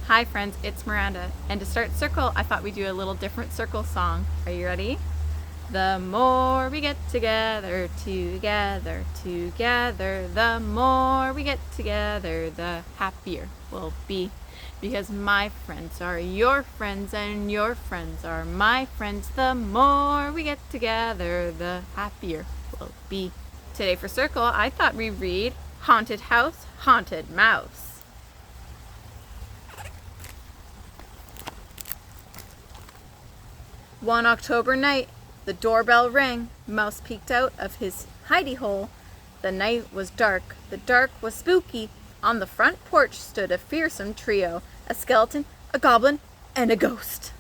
Hi friends, it's Miranda, and to start circle, I thought we'd do a little different circle song. Are you ready? The more we get together, together, together, the more we get together, the happier we'll be. Because my friends are your friends and your friends are my friends. The more we get together, the happier we'll be. Today for circle, I thought we'd read Haunted House, Haunted Mouse. One October night, the doorbell rang. Mouse peeked out of his hidey hole. The night was dark. The dark was spooky. On the front porch stood a fearsome trio, a skeleton, a goblin, and a ghost.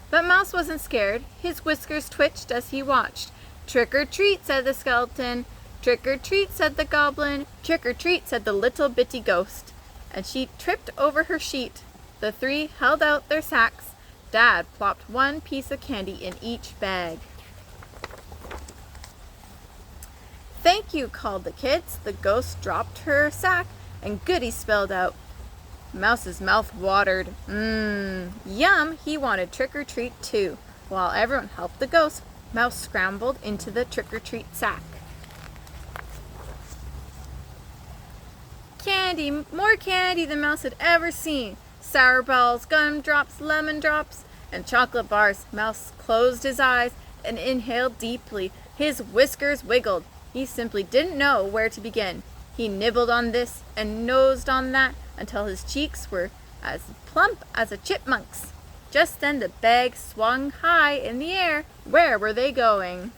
But Mouse wasn't scared. His whiskers twitched as he watched. "Trick or treat," said the skeleton. "Trick or treat," said the goblin. "Trick or treat," said the little bitty ghost. And she tripped over her sheet. The three held out their sacks. Dad plopped one piece of candy in each bag. "Thank you," called the kids. The ghost dropped her sack, and goodies spilled out. Mouse's mouth watered. Yum! He wanted trick-or-treat too. While everyone helped the ghost, Mouse scrambled into the trick-or-treat sack. Candy, more candy than Mouse had ever seen. Sour balls, gumdrops, lemon drops, and chocolate bars. Mouse closed his eyes and inhaled deeply. His whiskers wiggled. He simply didn't know where to begin. He nibbled on this and nosed on that until his cheeks were as plump as a chipmunk's. Just then the bag swung high in the air. Where were they going?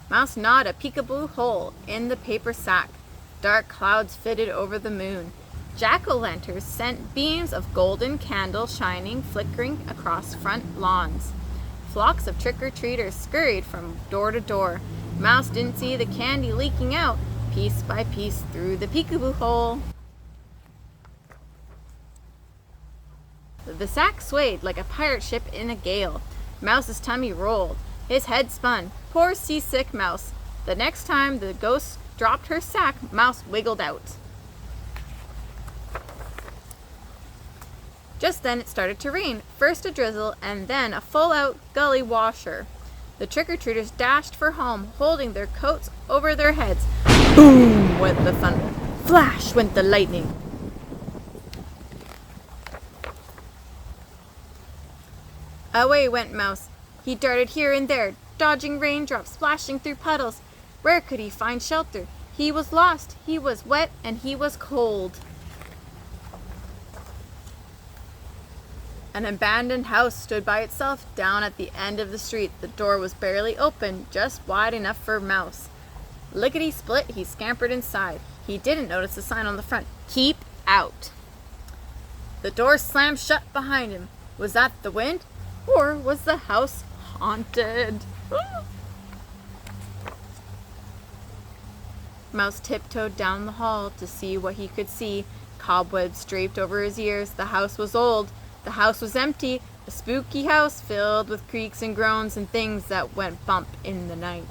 Mouse gnawed a peekaboo hole in the paper sack. Dark clouds fitted over the moon. Jack-o'-lanterns sent beams of golden candle shining, flickering across front lawns. Flocks of trick-or-treaters scurried from door to door. Mouse didn't see the candy leaking out, piece by piece, through the peekaboo hole. The sack swayed like a pirate ship in a gale. Mouse's tummy rolled. His head spun. Poor seasick Mouse. The next time the ghost dropped her sack, Mouse wiggled out. Just then it started to rain, first a drizzle and then a full-out gully washer. The trick-or-treaters dashed for home, holding their coats over their heads. Boom went the thunder. Flash went the lightning. Away went Mouse. He darted here and there, dodging raindrops, splashing through puddles. Where could he find shelter? He was lost, he was wet, and he was cold. An abandoned house stood by itself down at the end of the street. The door was barely open, just wide enough for Mouse. Lickety-split, he scampered inside. He didn't notice the sign on the front, "Keep out." The door slammed shut behind him. Was that the wind? Or was the house haunted? Mouse tiptoed down the hall to see what he could see. Cobwebs draped over his ears. The house was old. The house was empty, a spooky house filled with creaks and groans and things that went bump in the night.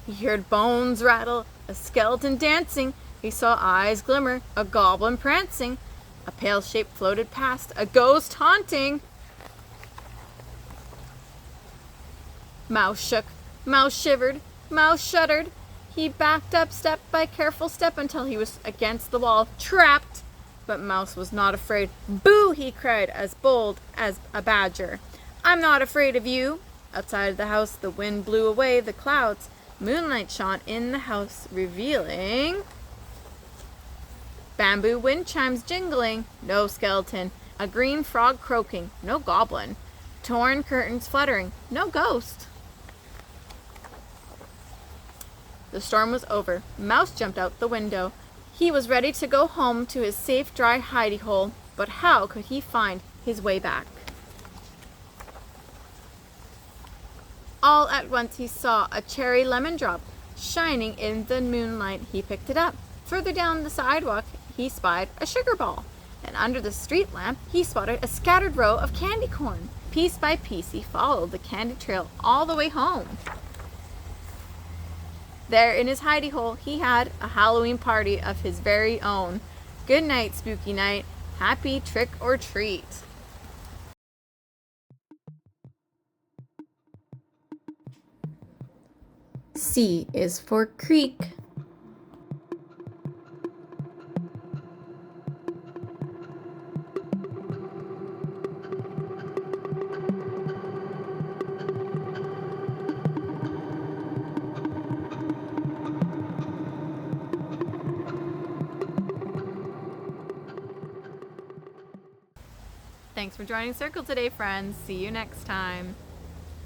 He heard bones rattle, a skeleton dancing. He saw eyes glimmer, a goblin prancing. A pale shape floated past, a ghost haunting. Mouse shook, Mouse shivered, Mouse shuddered. He backed up step by careful step until he was against the wall, trapped. But Mouse was not afraid. "Boo!" he cried, as bold as a badger. "I'm not afraid of you." Outside the house, the wind blew away the clouds. Moonlight shone in the house, revealing bamboo wind chimes jingling. No skeleton. A green frog croaking. No goblin. Torn curtains fluttering. No ghost. The storm was over. Mouse jumped out the window. He was ready to go home to his safe, dry hidey hole, but how could he find his way back? All at once he saw a cherry lemon drop shining in the moonlight. He picked it up. Further down the sidewalk, he spied a sugar ball, and under the street lamp, he spotted a scattered row of candy corn. Piece by piece, he followed the candy trail all the way home. There in his hidey hole, he had a Halloween party of his very own. Good night, spooky night. Happy trick or treat. C is for creek. Thanks for joining Circle today, friends. See you next time.